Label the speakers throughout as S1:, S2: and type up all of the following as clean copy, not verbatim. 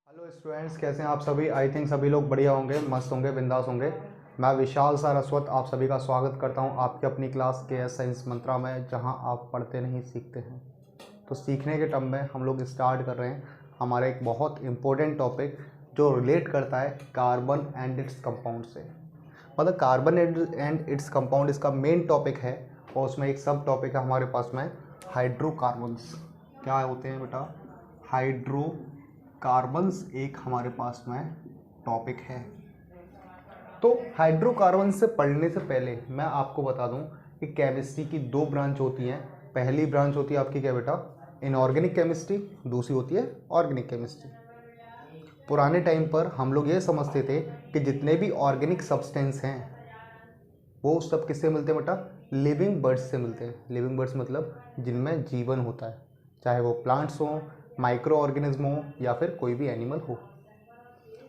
S1: Hello students, कैसे हैं आप सभी। आई थिंक सभी लोग बढ़िया होंगे, मस्त होंगे, बिंदास होंगे। मैं विशाल सारस्वत आप सभी का स्वागत करता हूं आपकी अपनी क्लास के एस साइंस मंत्रा में, जहां आप पढ़ते नहीं सीखते हैं। तो सीखने के टर्म में हम लोग स्टार्ट कर रहे हैं हमारा एक बहुत इंपॉर्टेंट टॉपिक जो रिलेट करता है कार्बन एंड इट्स कंपाउंड से। मतलब कार्बन एंड इट्स कंपाउंड इसका मेन टॉपिक है, और उसमें एक सब टॉपिक है हमारे पास में हाइड्रोकार्बन्स। क्या होते हैं बेटा? हाइड्रोकार्बन्स एक हमारे पास में टॉपिक है। तो हाइड्रोकार्बन से पढ़ने से पहले मैं आपको बता दूं कि केमिस्ट्री की दो ब्रांच होती हैं। पहली ब्रांच होती है आपकी क्या बेटा? Inorganic chemistry. दूसरी होती है ऑर्गेनिक केमिस्ट्री। पुराने टाइम पर हम लोग ये समझते थे कि जितने भी ऑर्गेनिक सब्सटेंस हैं वो सब किससे मिलते हैं बेटा? लिविंग बर्ड्स से मिलते हैं। लिविंग बर्ड्स मतलब जिनमें जीवन होता है, चाहे वो प्लांट्स हो, माइक्रो ऑर्गेनिज्म हो, या फिर कोई भी एनिमल हो,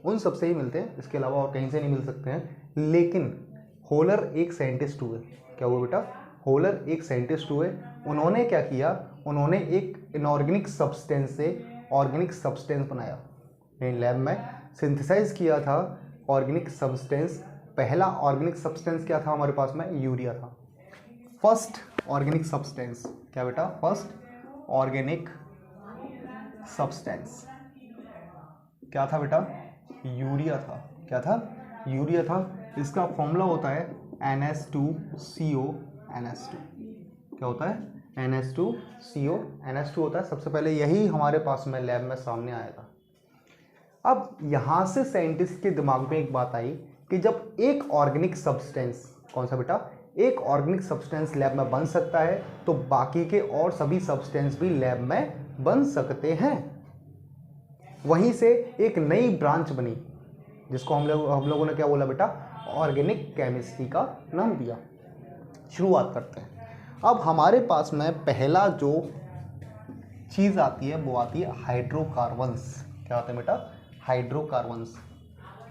S1: उन सब से ही मिलते हैं। इसके अलावा और कहीं से नहीं मिल सकते हैं। लेकिन होलर एक साइंटिस्ट हुए। क्या हुआ बेटा? होलर एक साइंटिस्ट हुए। उन्होंने क्या किया? उन्होंने एक इनऑर्गेनिक सब्सटेंस से ऑर्गेनिक सब्सटेंस बनाया। लैब में सिंथेसाइज किया था ऑर्गेनिक सब्सटेंस। पहला ऑर्गेनिक सब्सटेंस क्या था हमारे पास में? यूरिया था। फर्स्ट ऑर्गेनिक सब्सटेंस क्या बेटा? फर्स्ट ऑर्गेनिक सब्सटेंस क्या था बेटा? यूरिया था। क्या था? यूरिया था। इसका फॉर्मूला होता है NH2CO NH2। क्या होता है? NH2CO NH2 होता है। सबसे पहले यही हमारे पास में लैब में सामने आया था। अब यहाँ से साइंटिस्ट के दिमाग में एक बात आई कि जब एक ऑर्गेनिक सब्सटेंस, कौन सा बेटा? एक ऑर्गेनिक सब्सटेंस लैब में बन सकता है तो बाकी के और सभी सब्सटेंस भी लैब में बन सकते हैं। वहीं से एक नई ब्रांच बनी जिसको हम लोगों ने क्या बोला बेटा? ऑर्गेनिक केमिस्ट्री का नाम दिया। शुरुआत करते हैं। अब हमारे पास में पहला जो चीज़ आती है वो आती है हाइड्रोकार्बन्स। क्या होते हैं बेटा? हाइड्रोकार्बन्स।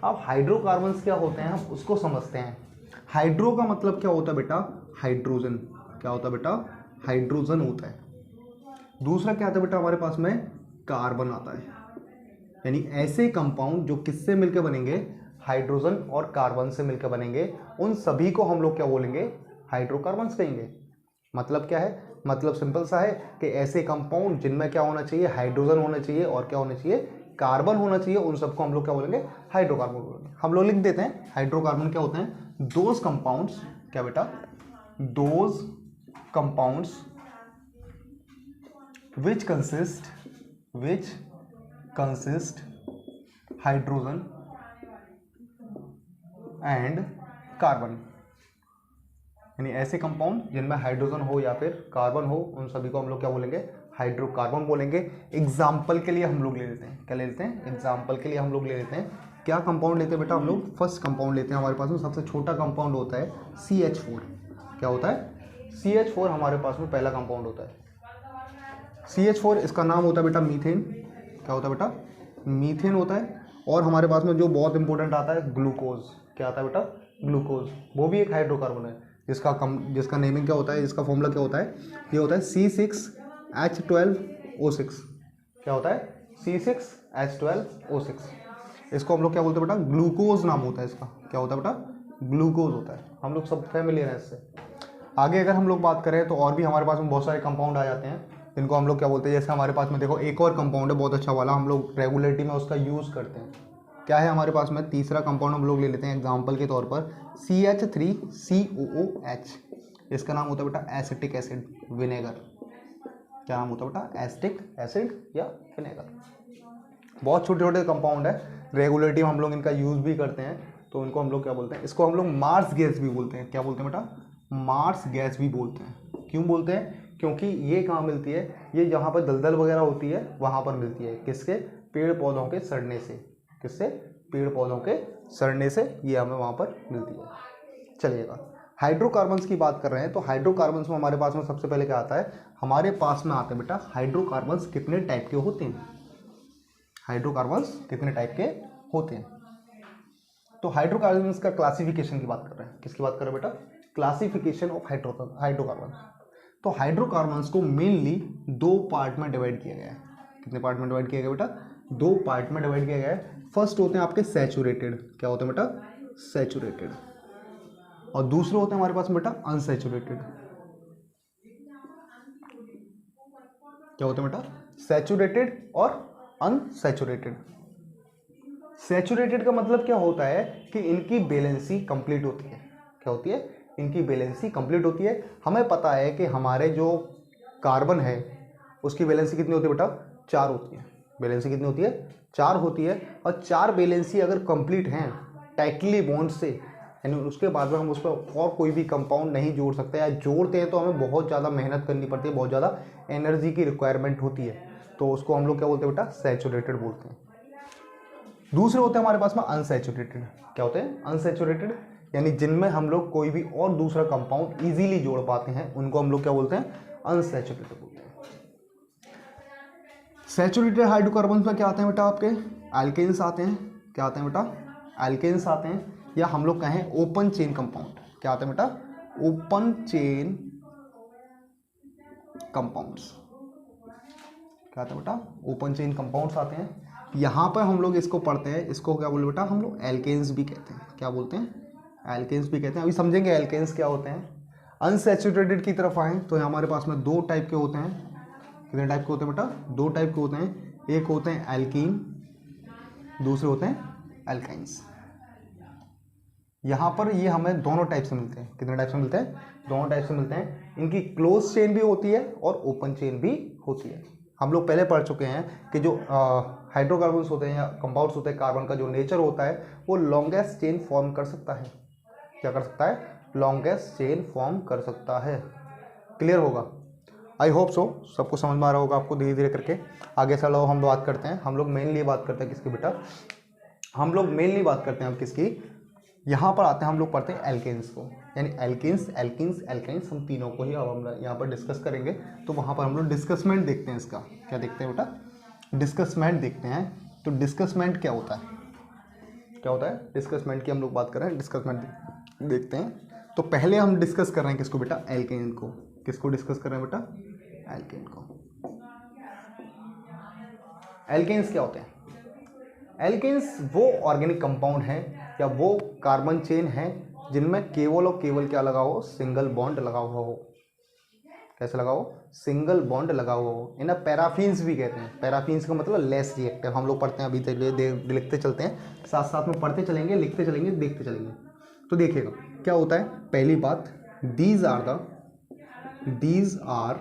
S1: अब हाइड्रोकार्बन्स क्या होते हैं हम उसको समझते हैं। हाइड्रो का मतलब क्या होता है बेटा? हाइड्रोजन। क्या होता है बेटा? हाइड्रोजन होता है। दूसरा क्या आता है बेटा हमारे पास में? कार्बन आता है। यानी ऐसे कंपाउंड जो किससे मिलकर बनेंगे? हाइड्रोजन और कार्बन से मिलकर बनेंगे। उन सभी को हम लोग क्या बोलेंगे? हाइड्रोकार्बन्स कहेंगे। मतलब क्या है? मतलब सिंपल सा है कि ऐसे कंपाउंड जिनमें क्या होना चाहिए? हाइड्रोजन होना चाहिए और क्या होना चाहिए? कार्बन होना चाहिए। उन सबको हम लोग क्या बोलेंगे? हाइड्रोकार्बन बोलेंगे। हम लोग लिख देते हैं हाइड्रोकार्बन क्या होते हैं? Those compounds. क्या बेटा? Those compounds which consist hydrogen and carbon. यानी ऐसे कंपाउंड जिनमें हाइड्रोजन हो या फिर कार्बन हो, उन सभी को हम लोग क्या बोलेंगे? हाइड्रोकार्बन बोलेंगे। एग्जाम्पल के लिए हम लोग ले लेते हैं, क्या ले लेते हैं? एग्जाम्पल के लिए हम लोग ले लेते हैं, क्या कंपाउंड लेते हैं बेटा हम लोग? फर्स्ट कंपाउंड लेते हैं। हमारे पास में सबसे छोटा कंपाउंड होता है CH4। क्या होता है? CH4 हमारे पास में पहला कंपाउंड होता है। CH4 इसका नाम होता है बेटा मीथेन। क्या होता है बेटा? मीथेन होता है। और हमारे पास में जो बहुत इंपॉर्टेंट आता है ग्लूकोज। क्या आता है बेटा? ग्लूकोज। वो भी एक हाइड्रोकार्बन है जिसका नेमिंग क्या होता है? इसका फॉर्मूला क्या होता है? ये होता है C6H12O6। क्या होता है? C6H12O6। इसको हम लोग क्या बोलते हैं बेटा? ग्लूकोज नाम होता है इसका। क्या होता है बेटा? ग्लूकोज होता है। हम लोग सब फैमिलियर हैं इससे। आगे अगर हम लोग बात करें तो और भी हमारे पास में बहुत सारे कंपाउंड आ जाते हैं जिनको हम लोग क्या बोलते हैं। जैसे हमारे पास में देखो एक और कंपाउंड है बहुत अच्छा वाला, हम लोग रेगुलरिटी में उसका यूज़ करते हैं। क्या है हमारे पास में? तीसरा कंपाउंड हम लोग ले लेते हैं एग्जाम्पल के तौर पर CH3COOH। इसका नाम होता है बेटा एसिटिक एसिड, विनेगर। क्या नाम होता है बेटा? एसिटिक एसिड या विनेगर। बहुत छोटे छोटे कंपाउंड है, रेगुलरिटी में हम लोग इनका यूज़ भी करते हैं। तो इनको हम लोग क्या बोलते हैं? इसको हम लोग मार्स गैस भी बोलते हैं। क्या बोलते हैं बेटा? मार्स गैस भी बोलते हैं। क्यों बोलते हैं? क्योंकि ये कहाँ मिलती है? ये जहाँ पर दलदल वगैरह होती है वहाँ पर मिलती है। किसके? पेड़ पौधों के सड़ने से। किससे? पेड़ पौधों के सड़ने से ये हमें वहाँ पर मिलती है। चलिएगा, हाइड्रोकार्बन्स की बात कर रहे हैं तो हाइड्रोकार्बन्स में हमारे पास में सबसे पहले क्या आता है? हमारे पास में आता है बेटा हाइड्रोकार्बन्स कितने टाइप के होते हैं। हाइड्रोकार्बन्स कितने टाइप के होते हैं? तो हाइड्रोकार्बन्स का क्लासिफिकेशन की बात कर रहे हैं। किसकी बात कर रहे हैं बेटा? Classification of hydrocarbon. तो हाइड्रोकार्बन्स को मेनली दो पार्ट में डिवाइड किया गया है। कितने पार्ट में डिवाइड किया गया बेटा? दो पार्ट में डिवाइड किया गया है। फर्स्ट होते हैं आपके सैचुरेटेड, क्या होते हैं बेटा, सैचुरेटेड, और दूसरे होते हैं हमारे पास बेटा अनसैचुरेटेड। क्या होते हैं बेटा, सैचुरेटेड और अनसैचुरेटेड। सैचुरेटेड का मतलब क्या होता है कि इनकी बैलेंसी कंप्लीट होती है। क्या होती है, इनकी बैलेंसी कंप्लीट होती है। हमें पता है कि हमारे जो कार्बन है उसकी बैलेंसी कितनी होती है बेटा, 4 होती है। बैलेंसी कितनी होती है, 4 होती है। और 4 बैलेंसी अगर कंप्लीट हैं टाइटली बॉन्ड से, यानी उसके बाद में हम उस पर और कोई भी कंपाउंड नहीं जोड़ सकते, या जोड़ते हैं तो हमें बहुत ज़्यादा मेहनत करनी पड़ती है, बहुत ज़्यादा एनर्जी की रिक्वायरमेंट होती है, तो उसको हम लोग क्या बोलते हैं बेटा, सैचुरेटेड बोलते हैं। दूसरे होते हैं हमारे पास में अनसैचुरेटेड। क्या होते हैं, अनसैचुरेटेड, यानी जिनमें हम लोग कोई भी और दूसरा कंपाउंड इजीली जोड़ पाते हैं, उनको हम लोग क्या बोलते हैं, अनसैचुरेटेड बोलते हैं। सैचुरेटेड हाइड्रोकार्बन में क्या आते हैं बेटा, आपके एल्केन्स आते हैं। क्या आते हैं बेटा, एल्केन्स आते हैं, या हम लोग कहें ओपन चेन कंपाउंड। क्या आते हैं बेटा, ओपन चेन कंपाउंड्स। क्या आता है बेटा, ओपन चेन कंपाउंड्स आते हैं। यहाँ पर हम लोग इसको पढ़ते हैं, इसको क्या बोलते हैं बेटा, हम लोग एल्केन्स भी कहते हैं। क्या बोलते हैं, एल्केन्स भी कहते हैं। अभी समझेंगे एल्केन्स क्या होते हैं। अनसैचुरेटेड की तरफ आए तो हमारे पास में 2 टाइप के होते हैं। कितने टाइप के होते हैं बेटा, 2 टाइप के होते हैं। एक होते हैं एल्कीन, दूसरे होते हैं एल्काइंस। यहाँ पर ये हमें दोनों टाइप से मिलते हैं। कितने टाइप से मिलते हैं, दोनों टाइप से मिलते हैं। इनकी क्लोज चेन भी होती है और ओपन चेन भी होती है। हम लोग पहले पढ़ चुके हैं कि जो हाइड्रोकार्बन्स होते हैं या कंपाउंड्स होते हैं, कार्बन का जो नेचर होता है वो लॉन्गेस्ट चेन फॉर्म कर सकता है। क्या कर सकता है, लॉन्गेस्ट चेन फॉर्म कर सकता है। क्लियर होगा, आई होप सो, सबको समझ में आ रहा होगा आपको धीरे धीरे करके। आगे चलो हम बात करते हैं, हम लोग मेनली बात करते हैं किसकी बेटा, हम लोग मेनली बात करते हैं हम किसकी, यहाँ पर आते हैं, हम लोग पढ़ते हैं एल्केन्स को, यानी एल्केन्स, एल्किन्स, एल्काइंस, हम तीनों को ही अब हम यहाँ पर डिस्कस करेंगे। तो वहाँ पर हम लोग डिस्कसमेंट देखते हैं इसका। क्या देखते हैं बेटा, डिस्कसमेंट देखते हैं। तो डिस्कसमेंट क्या होता है, क्या होता है, डिस्कसमेंट की हम लोग बात कर रहे हैं, डिस्कसमेंट देखते हैं। तो पहले हम डिस्कस कर रहे हैं किसको बेटा, एल्केन को। किसको डिस्कस कर रहे हैं बेटा, एल्केन को। एल्केन्स क्या होते हैं, एल्केन्स वो ऑर्गेनिक कंपाउंड हैं या वो कार्बन चेन हैं जिनमें केवल और केवल क्या लगा हो, सिंगल बॉन्ड लगा हुआ हो। कैसे लगा हो, सिंगल बॉन्ड लगा हुआ हो। इन्हें पैराफिन्स भी कहते हैं। पैराफिन्स का मतलब लेस रिएक्टिव। हम लोग पढ़ते हैं, अभी तक लिखते चलते हैं, साथ साथ में पढ़ते चलेंगे, लिखते चलेंगे, देखते चलेंगे। तो देखिएगा क्या होता है। पहली बात, दीज आर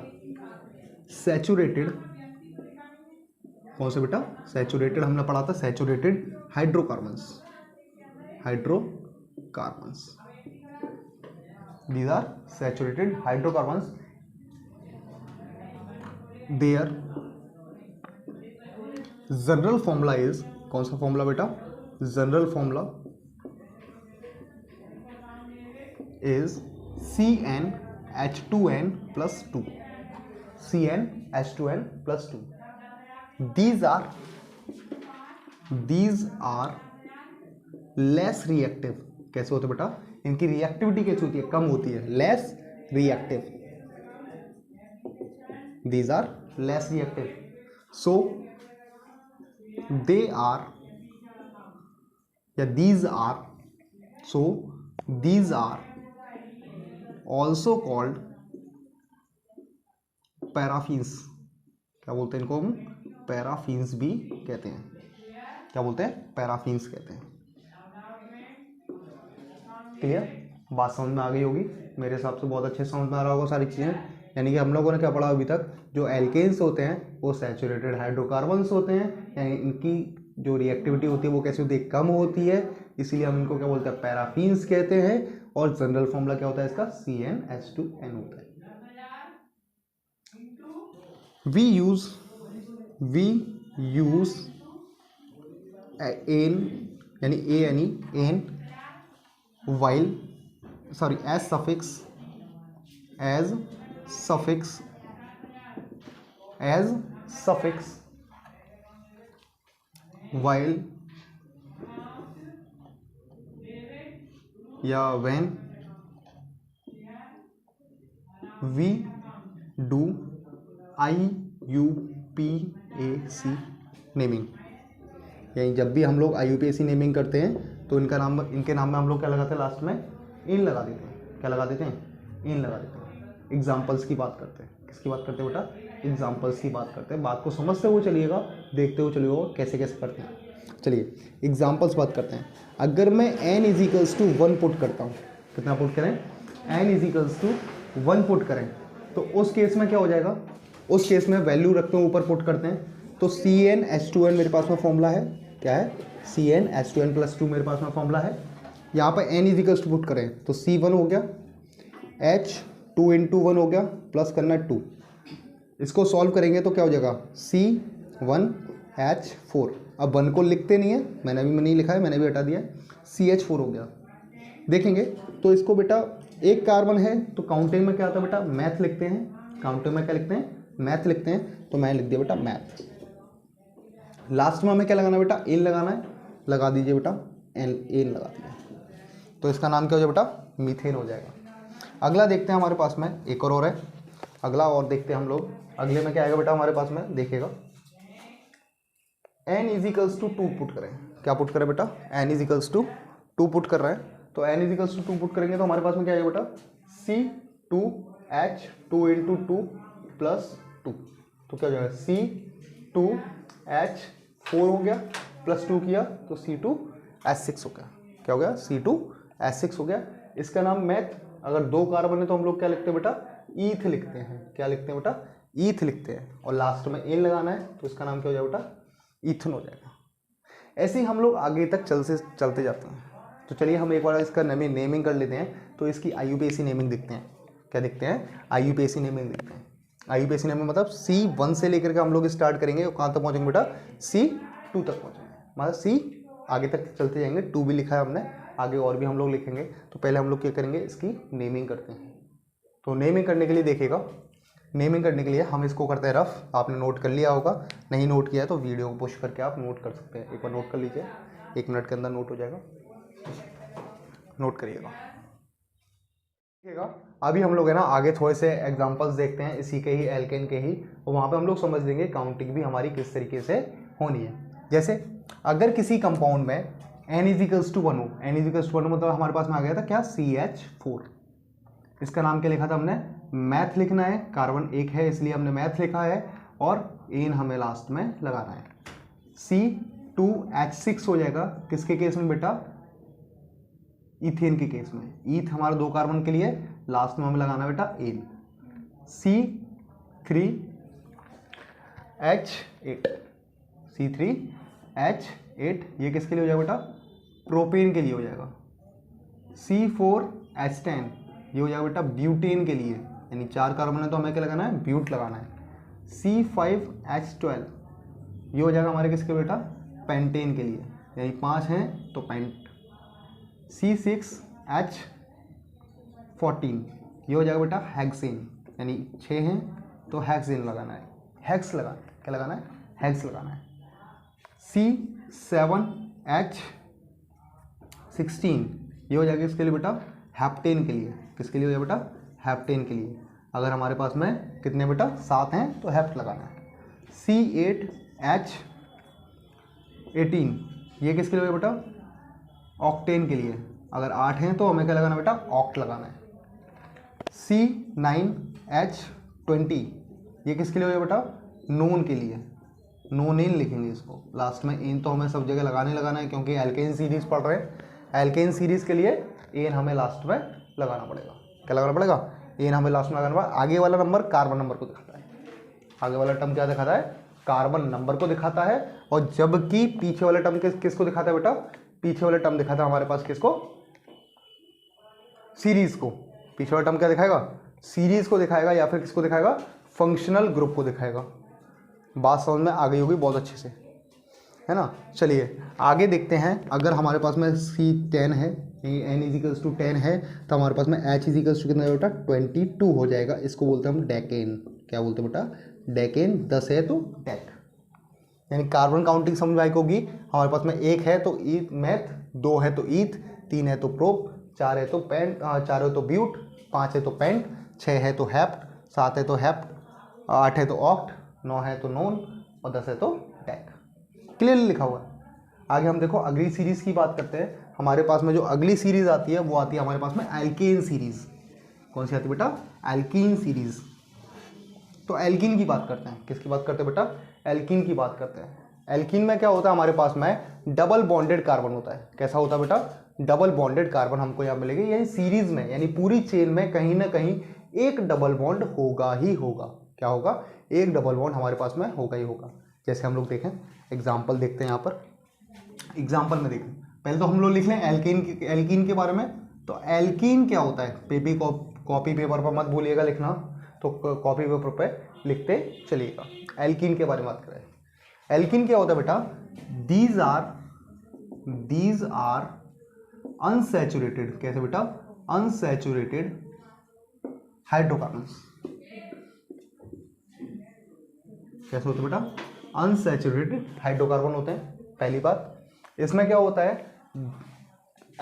S1: सैचुरेटेड। कौन से बेटा, सैचुरेटेड, हमने पढ़ा था saturated hydrocarbons. Hydrocarbons, these are saturated hydrocarbons. Their general formula is, कौन सा फॉर्मूला बेटा, general formula is CnH2n+2, CnH2n+2। these are less reactive. कैसे होते बेटा, इनकी रिएक्टिविटी कैसी होती है, कम होती है, less reactive. these are less reactive, so they are, या these are also called paraffins. क्या बोलते हैं इनको हम, पैराफिन्स भी कहते हैं। क्या बोलते हैं, पैराफिन्स कहते हैं। क्लियर, बात समझ में आ गई होगी मेरे हिसाब से, बहुत अच्छे से समझ में आ रहा होगा सारी चीज़ें। यानी कि हम लोगों ने क्या पढ़ा अभी तक, जो एल्केन्स होते हैं वो सैचुरेटेड हाइड्रोकार्बन्स होते हैं, यानी इनकी जो रिएक्टिविटी होती है वो कैसी होती है, कम होती है, इसीलिए हम इनको क्या बोलते हैं, पैराफिन्स कहते हैं। और जनरल फॉर्मूला क्या होता है इसका, CnH2n होता है। वी यूज एन, यानी N while, sorry, as suffix while या when we do IUPAC naming। यानी जब भी हम लोग IUPAC नेमिंग करते हैं तो इनके नाम में हम लोग क्या लगाते हैं, लास्ट में इन लगा देते हैं। क्या लगा देते हैं, इन लगा देते हैं। एग्जाम्पल्स की बात करते हैं, किसकी बात करते हैं बेटा, एग्जाम्पल्स की बात करते हैं। बात को समझते हुए चलिएगा, देखते हुए चलिएगा कैसे कैसे करते हैं। चलिए एग्जाम्पल्स बात करते हैं। अगर मैं n = 1 पुट करता हूँ, कितना पुट करें, n = 1 पुट करें, तो उस केस में क्या हो जाएगा, उस केस में वैल्यू रखते हैं ऊपर पुट करते हैं, तो CnH2n मेरे पास में फॉर्मूला है, क्या है, CnH2n+2 मेरे पास में फॉर्मूला है। यहाँ पर n = पुट करें तो C1 हो गया, H2 × 1 हो गया, प्लस करना 2। इसको सॉल्व करेंगे तो क्या हो जाएगा, C1H4। अब 1 को लिखते नहीं है, मैंने भी नहीं लिखा है, मैंने भी हटा दिया, CH4 हो गया। देखेंगे तो इसको बेटा एक कार्बन है तो काउंटिंग में क्या आता है बेटा, मैथ लिखते हैं। काउंटिंग में क्या लिखते हैं, मैथ लिखते हैं, तो मैंने लिख दिया बेटा मैथ। लास्ट में हमें क्या लगाना है बेटा, एन लगाना है, लगा दीजिए बेटा, एन लगा दीजिए, तो इसका नाम क्या हो जाएगा बेटा, मीथेन हो जाएगा। अगला देखते हैं हमारे पास में एक और है, अगला और देखते हैं हम लोग। अगले में क्या आएगा बेटा हमारे पास में, देखिएगा n = 2 पुट करें। क्या पुट करें बेटा, n = 2 पुट कर रहे हैं, तो n = 2 पुट करेंगे तो हमारे पास में क्या आएगा बेटा, C2H2 × 2 + 2, तो क्या हो जाएगा, C2H4 हो गया, +2 किया तो C2H6 हो गया। क्या हो गया, C2H6 हो गया। इसका नाम मैथ। अगर 2 कार्बन है तो हम लोग क्या लिखते हैं बेटा, ईथ लिखते हैं। क्या लिखते हैं बेटा, ईथ लिखते हैं, और लास्ट में एन लगाना है, तो इसका नाम क्या हो जाएगा बेटा, ईथन हो जाएगा। ऐसे ही हम लोग आगे तक चलते जाते हैं। तो चलिए हम एक बार इसका नेमिंग कर लेते हैं। तो इसकी IUPAC नेमिंग देखते हैं। क्या देखते हैं, IUPAC नेमिंग देखते हैं। IUPAC नेमिंग मतलब C1 से लेकर के हम लोग स्टार्ट करेंगे, और कहाँ तक पहुँचेंगे बेटा, C2 तक पहुँचेंगे। मतलब C आगे तक चलते जाएंगे, 2 भी लिखा है हमने, आगे और भी हम लोग लिखेंगे। तो पहले हम लोग क्या करेंगे, इसकी नेमिंग करते हैं। तो नेमिंग करने के लिए देखिएगा, नेमिंग करने के लिए हम इसको करते हैं रफ। आपने नोट कर लिया होगा, नहीं नोट किया है तो वीडियो को पुश करके आप नोट कर सकते हैं। एक बार नोट कर लीजिए, 1 मिनट के अंदर नोट हो जाएगा, नोट करिएगा। देखिएगा अभी हम लोग है ना आगे थोड़े से एग्जांपल्स देखते हैं इसी के ही, एल्केन के ही, और वहाँ पे हम लोग समझ लेंगे काउंटिंग भी हमारी किस तरीके से होनी है। जैसे अगर किसी कंपाउंड में n = 1 हो, n = 1 मतलब हमारे पास में आ गया था क्या, CH4। इसका नाम क्या लिखा था हमने, मैथ लिखना है। कार्बन 1 है इसलिए हमने मैथ लिखा है, और एन हमें लास्ट में लगाना है। C2H6 हो जाएगा किसके केस में बेटा, इथेन के केस में। ईथ हमारा 2 कार्बन के लिए, लास्ट में हमें लगाना है बेटा एन। C3H8 ये किसके लिए हो जाएगा बेटा, प्रोपेन के लिए हो जाएगा। C4H10 ये हो जाएगा बेटा ब्यूटेन के लिए, यानी 4 कार्बन है तो हमें क्या लगाना है, ब्यूट लगाना है। C5H12 ये हो जाएगा हमारे किसके बेटा, पेंटेन के लिए, यानी 5 हैं तो पेंट। C6H14 ये हो जाएगा बेटा हेक्सेन, यानी 6 हैं तो हेक्सेन लगाना है, हेक्स लगाना है। क्या लगाना है, हेक्स लगाना है। C7H16 ये हो जाएगा इसके लिए बेटा, हेप्टेन के लिए। किसके लिए हो जाएगा बेटा, हेप्टेन के लिए। अगर हमारे पास में कितने बेटा, 7 हैं तो हेप्ट लगाना है। C8H18 ये किसके लिए हो बेटा, ऑक्टेन के लिए। अगर 8 हैं तो हमें क्या लगाना बेटा, ऑक्ट लगाना है। C9H20 ये किसके लिए हो बेटा, नोन के लिए। नोनेन लिखेंगे इसको, लास्ट में एन तो हमें सब जगह लगाना है, क्योंकि एल्केन सीरीज पढ़ रहे हैं। एल्केन सीरीज के लिए एन हमें लास्ट में लगाना पड़ेगा। क्या लगाना पड़ेगा, एन हमें लास्ट में लगाना पड़ेगा। आगे वाला नंबर कार्बन नंबर को दिखाता है, आगे वाला टर्म क्या दिखाता है, कार्बन नंबर को दिखाता है। और जबकि पीछे वाला टर्म किसको दिखाता है बेटा, पीछे वाला टर्म दिखाता है हमारे पास किसको, सीरीज को। पीछे वाला टर्म क्या दिखाएगा, सीरीज को दिखाएगा, या फिर किसको दिखाएगा, फंक्शनल ग्रुप को दिखाएगा। बात समझ में आ गई होगी बहुत अच्छे से, है ना। चलिए आगे देखते हैं। अगर हमारे पास में C10 है, n = 10 है, तो हमारे पास में H = कितना है बेटा, 22 हो जाएगा। इसको बोलते हैं हम डेकेन। क्या बोलते हैं बेटा, डेकेन। 10 है तो डेक, यानी कार्बन काउंटिंग समझ में आई होगी। हमारे पास में 1 है तो ईथ मैथ, 2 है तो ईथ, 3 है तो प्रोप, 4 है तो पेंट, 4 है तो ब्यूट, 5 है तो पेंट, 6 है तो हेप्ट, 7 है तो हेप्ट, 8 है तो ऑक्ट, 9 है तो नोन, और 10 है तो डेक। क्लियरली लिखा हुआ है। आगे हम देखो अगली सीरीज की बात करते हैं। हमारे पास में जो अगली सीरीज आती है वो आती है हमारे पास में एल्केन सीरीज। कौन सी आती है बेटा? Alkene series. तो एल्कीन की बात करते हैं। किसकी बात करते हैं बेटा? एल्कीन की बात करते हैं। एल्कीन में क्या होता है हमारे पास में? डबल बॉन्डेड कार्बन होता है। कैसा होता है बेटा? डबल बॉन्डेड कार्बन हमको यहाँ मिलेंगे, यानी सीरीज में, यानी पूरी चेन में कहीं ना कहीं एक डबल बॉन्ड होगा ही होगा। क्या होगा? एक डबल बॉन्ड हमारे पास में होगा ही होगा। जैसे हम लोग देखें, एग्जाम्पल देखते हैं यहाँ पर। एग्जाम्पल में देखें, पहले तो हम लोग लिख लें एल्कीन के बारे में। तो एल्कीन क्या होता है? कॉपी पेपर पर मत भूलिएगा लिखना, तो कॉपी पेपर पे लिखते चलिएगा। एल्कीन के बारे में बात करें। एल्कीन क्या होता है बेटा? These are unsaturated. कैसे बेटा? Unsaturated hydrocarbons. कैसे होते हैं बेटा? अनसैचुरेटेड हाइड्रोकार्बन होते हैं। पहली बात, इसमें क्या होता है?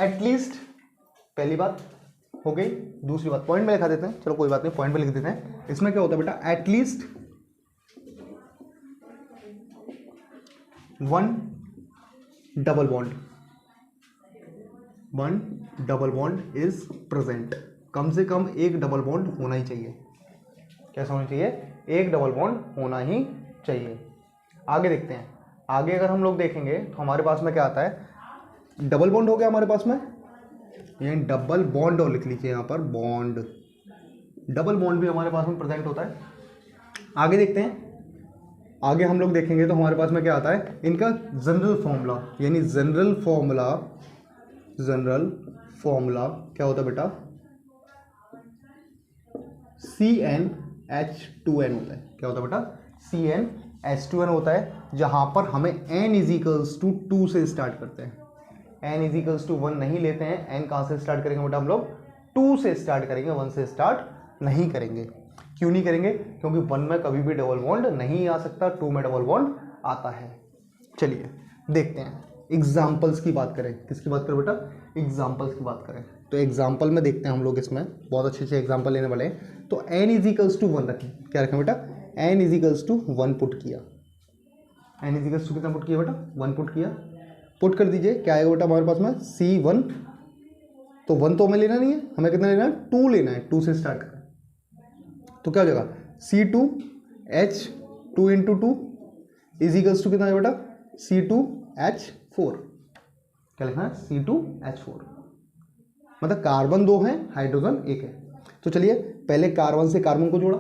S1: एटलीस्ट, पहली बात हो गई। दूसरी बात पॉइंट में लिखा देते हैं, चलो कोई बात नहीं, पॉइंट में लिख देते हैं। इसमें क्या होता है बेटा? At least one double bond is present. कम से कम एक डबल बॉन्ड होना ही चाहिए। कैसा होना चाहिए? एक डबल बॉन्ड होना ही चाहिए। आगे देखते हैं। आगे अगर हम लोग देखेंगे तो हमारे पास में क्या आता है? डबल बॉन्ड हो गया हमारे पास में, यानी डबल बॉन्ड, और लिख लीजिए यहाँ पर बॉन्ड। डबल बॉन्ड भी हमारे पास में प्रेजेंट होता है। आगे देखते हैं। आगे हम लोग देखेंगे तो हमारे पास में क्या आता है? इनका जनरल फॉर्मूला, यानी जनरल फॉर्मूला क्या होता है बेटा? CnH2n होता है। क्या होता है बेटा? CnH2n होता है, जहां पर हमें n=2 से स्टार्ट करते हैं। n=1 नहीं लेते हैं। n कहां से स्टार्ट करेंगे बेटा? हम लोग 2 से स्टार्ट करेंगे, 1 से स्टार्ट नहीं करेंगे। क्यों नहीं करेंगे? क्योंकि 1 में कभी भी डबल बॉन्ड नहीं आ सकता, 2 में डबल बॉन्ड आता है। चलिए देखते हैं, एग्जाम्पल्स की बात करें। किसकी बात करें बेटा? एग्जाम्पल्स की बात करें। तो एग्जाम्पल में देखते हैं हम लोग, इसमें बहुत अच्छे एग्जाम्पल लेने वाले हैं। तो n=1 रखें। क्या रखें बेटा? n=1 पुट किया। n= कितना पुट किया बेटा? 1 पुट किया। पुट कर दीजिए, क्या आएगा बेटा हमारे पास में? C1। तो 1 तो हमें लेना नहीं है, हमें कितना लेना है? 2 लेना है। 2 से स्टार्ट करें तो क्या हो जाएगा? C2H2 × 2 = कितना है बेटा? C2H4। क्या लिखना है? C2H4। मतलब कार्बन 2 है, हाइड्रोजन 1 है। तो चलिए पहले कार्बन से कार्बन को जोड़ा।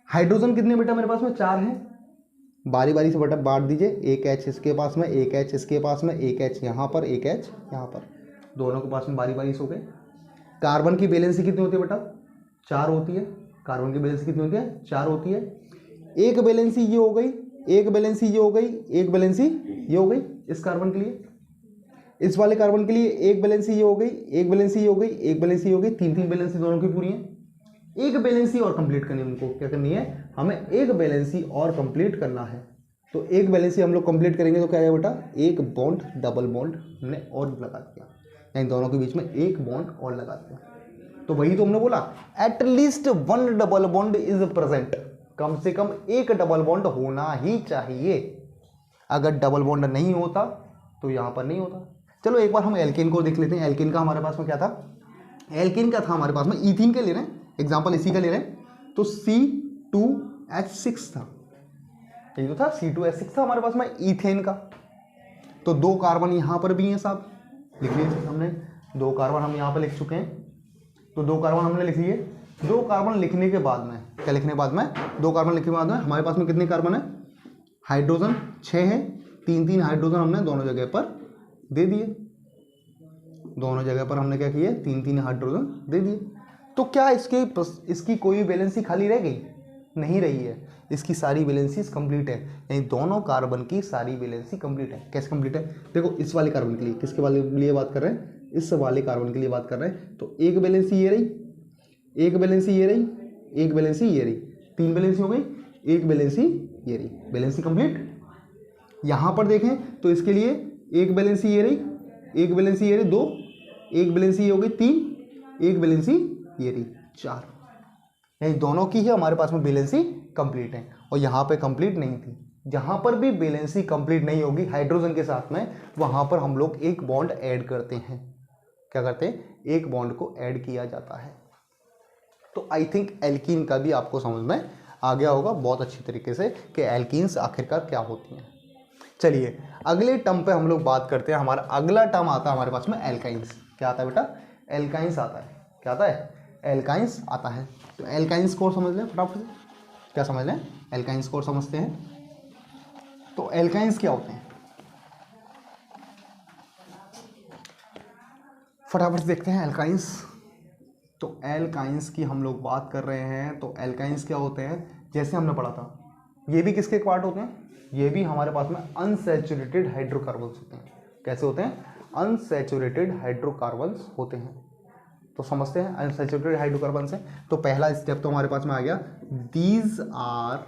S1: हाइड्रोजन कितने बेटा मेरे पास में? 4 हैं। बारी बारी से बेटा बांट दीजिए। 1 H इसके पास में, 1 H इसके पास में, 1 H यहाँ पर, 1 H यहाँ पर, दोनों के पास में बारी बारी से हो गए। कार्बन की वैलेंसी कितनी होती है बेटा? 4 होती है। कार्बन की वैलेंसी कितनी होती है? 4 होती है। एक वैलेंसी ये हो गई, एक वैलेंसी ये हो गई, एक वैलेंसी ये हो गई इस कार्बन के लिए। इस वाले कार्बन के लिए एक वैलेंसी ये हो गई, एक वैलेंसी ये हो गई, एक वैलेंसी ये हो गई। 3 वैलेंसी दोनों की पूरी है। एक वैलेंसी और कंप्लीट करनी है हमको। क्या करनी है? हमें एक वैलेंसी और कंप्लीट करना है। तो एक वैलेंसी हम लोग कंप्लीट करेंगे तो क्या है बेटा? एक बॉन्ड, डबल बॉन्ड हमने और लगा दिया, यानी दोनों के बीच में एक बॉन्ड और लगा दिया। तो वही तो हमने बोला, at least 1 double bond is present. कम से कम एक डबल बॉन्ड होना ही चाहिए। अगर डबल बॉन्ड नहीं होता तो यहाँ पर नहीं होता। चलो एक बार हम एल्केन को देख लेते हैं। एल्केन का हमारे पास में क्या था? एल्केन का था हमारे पास में, ईथीन के ले रहे हैं, एग्जाम्पल इसी का ले रहे हैं। तो C2H6 था, यही तो था, C2H6 था हमारे पास में ईथेन का। तो 2 कार्बन यहाँ पर भी हैं साहब, लिख लीजिए। हमने 2 कार्बन हम यहाँ पर लिख चुके हैं। तो 2 कार्बन हमने लिख लिए। 2 कार्बन लिखने के बाद में क्या लिखने के बाद में? 2 कार्बन लिखने के बाद में हमारे पास में कितने कार्बन है? हाइड्रोजन 6 है। 3 हाइड्रोजन हमने दोनों जगह पर दे दिए। दोनों जगह पर हमने क्या किए? 3 हाइड्रोजन दे दिए। तो क्या इसकी कोई वैलेंसी खाली रह गई? नहीं रही है। इसकी सारी वैलेंसीज कंप्लीट है, यानी दोनों कार्बन की सारी वैलेंसी कंप्लीट है। कैसे कंप्लीट है? देखो इस वाले कार्बन के लिए, किसके वाले लिए बात कर रहे हैं? इस वाले कार्बन के लिए बात कर रहे हैं। तो एक वैलेंसी ये रही, एक वैलेंसी ये रही, एक वैलेंसी ये रही, 3 वैलेंसी हो गई, एक वैलेंसी ये रही। Valency complete. यहाँ पर देखें तो इसके लिए एक वैलेंसी ये रही, एक वैलेंसी ये रही, 2, एक वैलेंसी ये हो गई 3, एक वैलेंसी ये रही 4, यानी दोनों की ही हमारे पास में वैलेंसी कंप्लीट है। और यहाँ पे कंप्लीट नहीं थी, जहां पर भी वैलेंसी कंप्लीट नहीं होगी हाइड्रोजन के साथ में, वहां पर हम लोग एक बॉन्ड ऐड करते हैं। क्या करते हैं? एक बॉन्ड को ऐड किया जाता है। तो आई थिंक एल्कीन का भी आपको समझ में आ गया होगा बहुत अच्छी तरीके से कि एल्कीन्स आखिरकार क्या होती हैं। चलिए अगले टर्म पे हम लोग बात करते हैं। हमारा अगला टर्म आता है हमारे पास में एल्काइंस। क्या आता है बेटा? एल्काइंस आता है। क्या आता है? एल्काइंस आता है। तो एल्काइंस को समझ लें फटाफट से। क्या समझ लें? एल्काइंस को समझते हैं। तो एल्काइंस क्या होते हैं फटाफट से देखते हैं। एल्काइंस, तो एल्काइंस की हम लोग बात कर रहे हैं। तो एल्काइंस क्या होते हैं? जैसे हमने पढ़ा था, ये भी किसके पार्ट होते हैं? ये भी हमारे पास में अनसैचुरेटेड हाइड्रोकार्बन्स होते हैं। कैसे होते हैं? अनसैचुरेटेड हाइड्रोकार्बन्स होते हैं। तो समझते हैं अनसैचुरेटेड हाइड्रोकार्बन से। तो पहला स्टेप तो हमारे पास में आ गया, दीज आर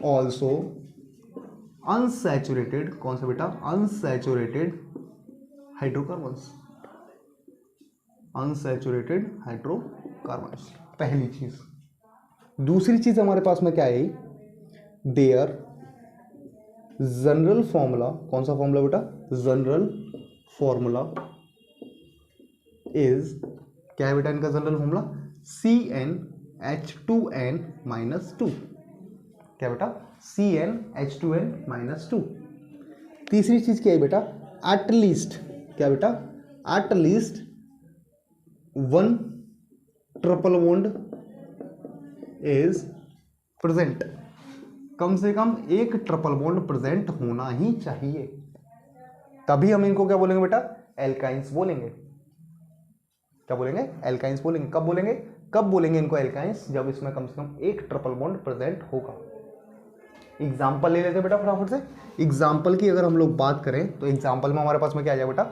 S1: ऑल्सो अनसैचुरेटेड। कौन सा बेटा? Unsaturated hydrocarbons. अनसैचुरेटेड हाइड्रोकार्बन्स, पहली चीज। दूसरी चीज हमारे पास में क्या है? Their general formula. कौन सा फॉर्मूला बेटा? जनरल फॉर्मूला इज, क्या है बेटा इनका जनरल फॉर्मूला? CnH2n-2। क्या बेटा? CnH2n-2। तीसरी चीज क्या है बेटा? एटलीस्ट। क्या बेटा? At least one triple bond is present. कम से कम एक ट्रिपल बॉन्ड प्रेजेंट होना ही चाहिए, तभी हम इनको क्या बोलेंगे बेटा? एल्काइंस बोलेंगे। क्या बोलेंगे? एल्काइंस बोलेंगे। कब बोलेंगे? कब बोलेंगे इनको एल्काइंस? जब इसमें कम से कम एक ट्रिपल बॉन्ड प्रेजेंट होगा। एग्जाम्पल ले लेते हैं बेटा फटाफट से। एग्जाम्पल की अगर हम लोग बात करें तो एग्जाम्पल में हमारे पास में क्या आ जाए बेटा?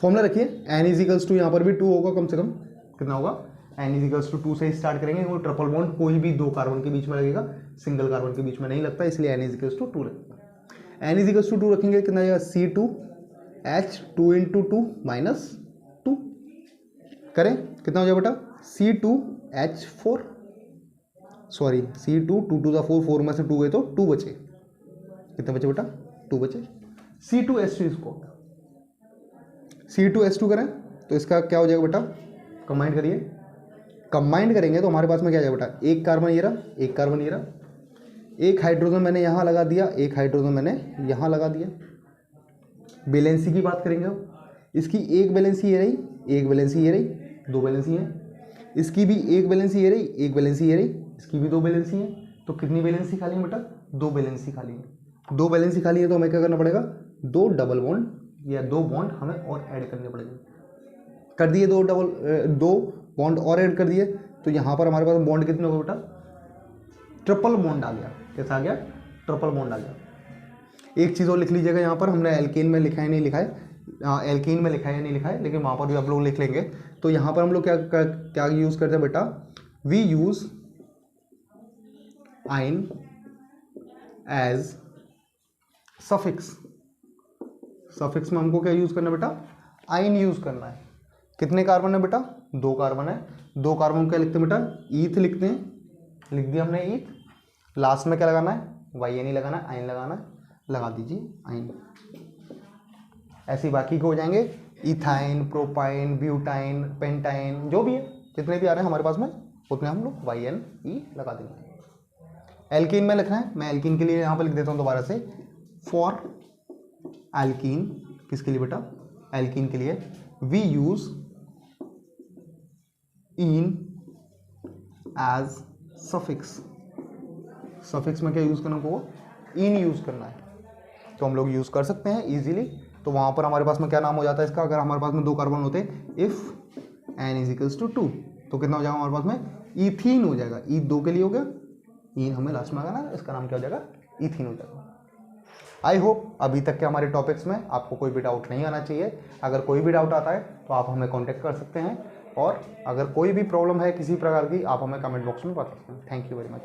S1: फॉर्मूला रखिए, n=2। यहाँ पर भी 2 होगा कम से कम। कितना होगा? n=2 से स्टार्ट करेंगे। वो ट्रिपल बॉन्ड कोई भी दो कार्बन के बीच में लगेगा, सिंगल कार्बन के बीच में नहीं लगता, इसलिए n=2 रखेगा। n=2 रखेंगे, कितना आएगा? C2H2 × 2 करें, कितना हो जाए बेटा? C2H4, सॉरी C2, 2 × 4, 4 में से 2 गए तो 2 बचे। कितने बचे बेटा? 2 बचे। C2H2 इसको C2H2 करें तो इसका क्या हो जाएगा बेटा? कंबाइंड करिए। कंबाइंड करेंगे तो हमारे पास में क्या आ जाएगा बेटा? एक कार्बन ये रहा, एक कार्बन ये रहा, एक हाइड्रोजन मैंने यहाँ लगा दिया, एक हाइड्रोजन मैंने यहाँ लगा दिया। वैलेंसी की बात करेंगे अब। इसकी एक वैलेंसी ये रही, एक वैलेंसी ये रही, दो वैलेंसी है। इसकी भी एक वैलेंसी ये रही, एक वैलेंसी ये रही, इसकी भी दो वैलेंसी है। तो कितनी वैलेंसी खाली है बेटा? दो वैलेंसी खाली है। दो वैलेंसी खाली है तो हमें क्या करना पड़ेगा? दो डबल बॉन्ड या दो बॉन्ड हमें और ऐड करने पड़ेंगे। कर दिए दो बॉन्ड और ऐड कर दिए, तो यहाँ पर हमारे पास बॉन्ड कितने हो गए बेटा? ट्रिपल बॉन्ड आ गया। कैसा आ गया? ट्रिपल बॉन्ड आ गया। एक चीज़ और लिख लीजिएगा, यहाँ पर हमने एल्केन में लिखा है नहीं लिखा है, एल्कीन में लिखा है या नहीं लिखा है, लेकिन वहाँ पर भी आप लोग लिख लेंगे। तो यहाँ पर हम लोग क्या यूज़ करते हैं बेटा? वी यूज़ आइन एज सफिक्स। सफिक्स में हमको क्या यूज़ करना है बेटा? आइन यूज़ करना है। कितने कार्बन है बेटा? दो कार्बन है। दो कार्बन क्या लिखते हैं बेटा? ईथ लिखते हैं। लिख दिया हमने ईथ। लास्ट में क्या लगाना है? वाई नहीं लगाना है, आइन लगाना है। लगा दीजिए आइन। ऐसे बाकी के हो जाएंगे, इथाइन, प्रोपाइन, ब्यूटाइन, पेंटाइन, जो भी है, जितने भी आ रहे हैं हमारे पास में उतने हम लोग YnE लगा देंगे। एल्कीन में लिखना है, मैं एल्कीन के लिए यहाँ पर लिख देता हूँ दोबारा से। फॉर एल्कीन, किसके लिए बेटा? एल्कीन के लिए we use ene as suffix. Suffix में क्या यूज करना को? इन यूज करना है, तो हम लोग यूज कर सकते हैं इजीली। तो वहाँ पर हमारे पास में क्या नाम हो जाता है इसका? अगर हमारे पास में दो कार्बन होते, इफ n=2, तो कितना हो जाएगा हमारे पास में? ईथीन हो जाएगा। ई दो के लिए हो गया, इन हमें लास्ट में लगाना, इसका नाम क्या हो जाएगा? ईथीन हो जाएगा। आई होप अभी तक के हमारे टॉपिक्स में आपको कोई भी डाउट नहीं आना चाहिए। अगर कोई भी डाउट आता है तो आप हमें कॉन्टेक्ट कर सकते हैं, और अगर कोई भी प्रॉब्लम है किसी प्रकार की, आप हमें कमेंट बॉक्स में बता सकते हैं। Thank you very much.